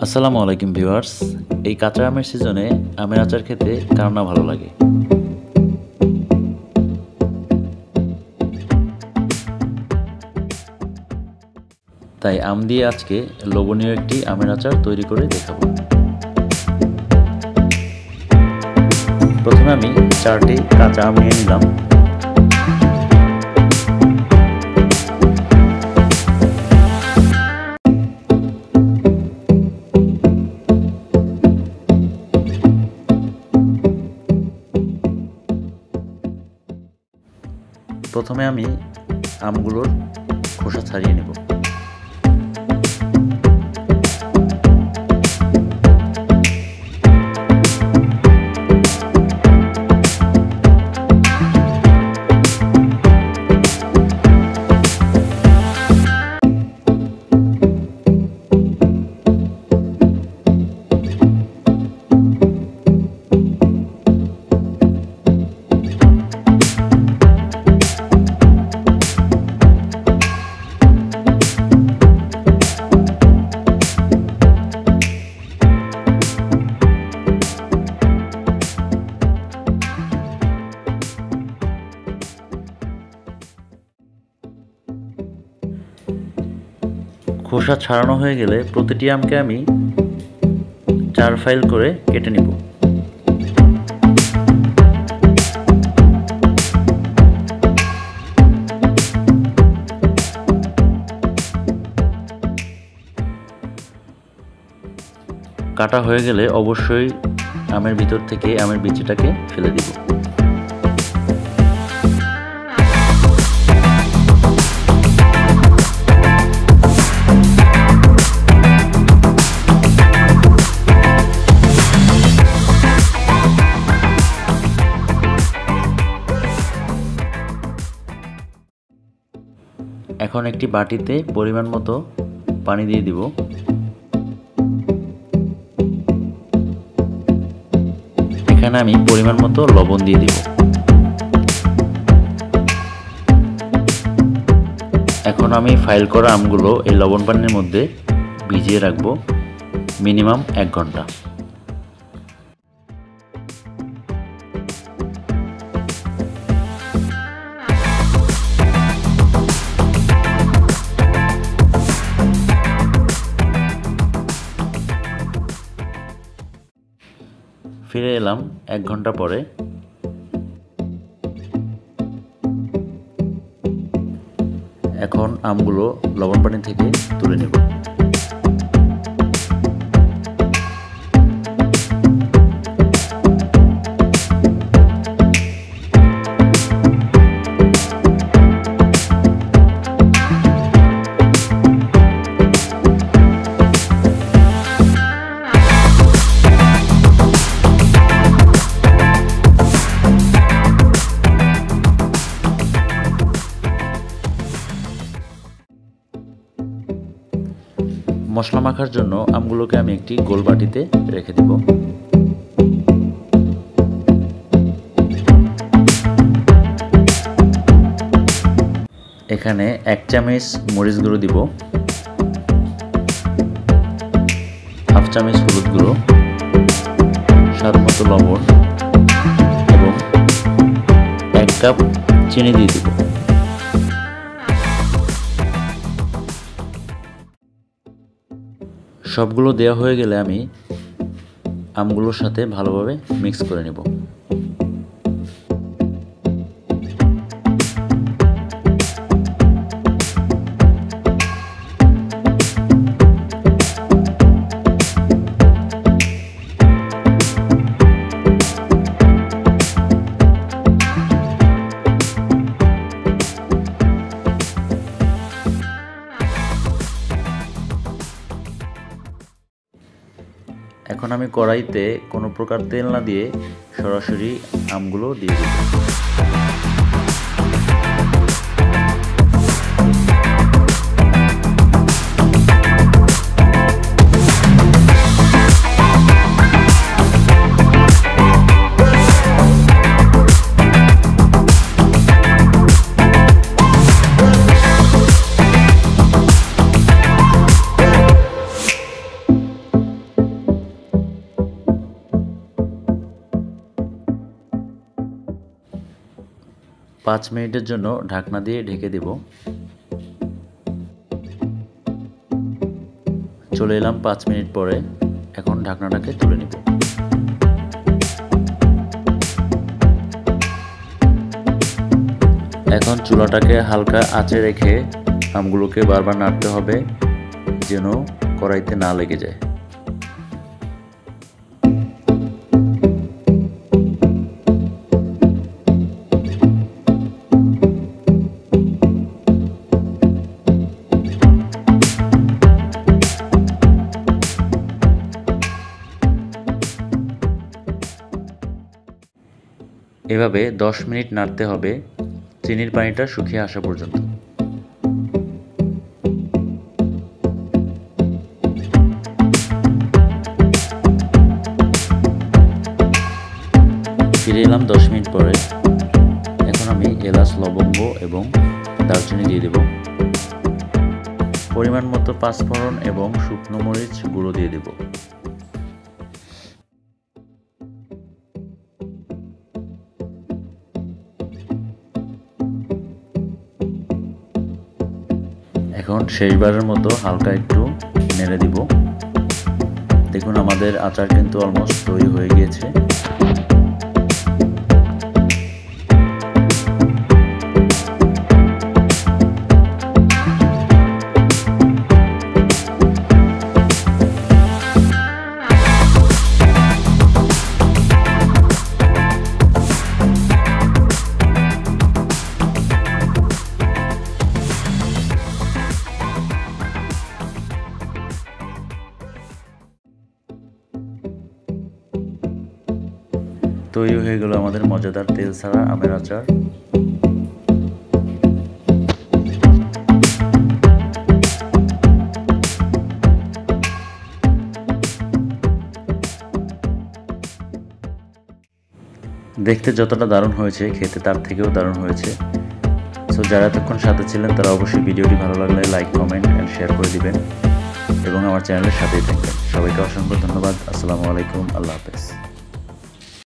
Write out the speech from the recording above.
আসসালামু আলাইকুম ভিউয়ার্স। এই কাঁচা আমের সিজনে আমের আচার খেতে কার না ভালো লাগে। তাই আম দিয়ে আজকে লোভনীয় একটি আমের আচার তৈরি করে দেখাবো। প্রথমে আমি 4টি কাঁচা আম নিয়ে নিলাম। প্রথমে আমি আমগুলোর খোসা ছাড়িয়ে নেব। খোসা ছাড়ানো হয়ে গেলে প্রতিটি আমকে আমি 4 ফাইল করে কেটে নিব। কাটা হয়ে গেলে অবশ্যই আমের ভিতর থেকে আমের বিচিটাকে ফেলে দিব। এখন একটি বাটিতে পরিমাণ মতো পানি দিয়ে দিব। এখানে আমি পরিমাণ মতো লবণ দিয়ে দিব। এখন আমি ফাইল করা আমগুলো এই লবণ পানির মধ্যে ভিজিয়ে রাখবো মিনিমাম 1 ঘন্টা। ফিরে এলাম 1 ঘন্টা পরে। এখন আমগুলো লবণ পানি থেকে তুলে নেব। মশলা মাখার জন্য আমগুলোকে আমি একটি গোল বাটিতে রেখে দেব। এখানে 1 চামচ মরিচ গুঁড়ো দিব, 1/2 চামচ হলুদ গুঁড়ো, স্বাদ মতো লবণ এবং 1 কাপ চিনি দিয়ে দিব। সবগুলো দেওয়া হয়ে গেলে আমি আমগুলোর সাথে ভালোভাবে মিক্স করে নেব। এখন আমি কড়াইতে কোনো প্রকার তেল না দিয়ে সরাসরি আমগুলো দিয়ে দেব। 5 মিনিটের জন্য ঢাকনা দিয়ে ঢেকে দেব। চলে এলাম 5 মিনিট পরে। এখন ঢাকনাটাকে তুলে নিব। এখন চুলাটাকে হালকা আঁচে রেখে আমগুলোকে বারবার নাড়তে হবে যেন কড়াইতে না লেগে যায়। এভাবে 10 মিনিট নাড়তে হবে চিনির পানিটা শুকিয়ে আসা পর্যন্ত। ফিরে এলাম 10 মিনিট পরে। এখন আমি এলাচ, লবঙ্গ এবং দারচিনি দিয়ে দেব। পরিমাণ মতো পাঁচফোড়ন এবং শুকনো মরিচ গুঁড়ো দিয়ে দেব। এখন শেষবারের মতো হালকা একটু নেড়ে দিব। দেখুন আমাদের আচার কিন্তু অলমোস্ট তৈরি হয়ে গিয়েছে। তৈরি হয়ে গেল আমাদের মজাদার তেল ছাড়া আমের আচার। দেখতে যতটা দারুণ হয়েছে খেতে তার থেকেও দারুণ হয়েছে। সো যারা এতক্ষণ সাথে ছিলেন তারা অবশ্যই ভিডিওটি ভালো লাগলে লাইক, কমেন্ট এন্ড শেয়ার করে দিবেন এবং আমার চ্যানেলের সাথেই থাকবেন। সবাইকে অসংখ্য ধন্যবাদ। আসসালামু আলাইকুম। আল্লাহ হাফেজ।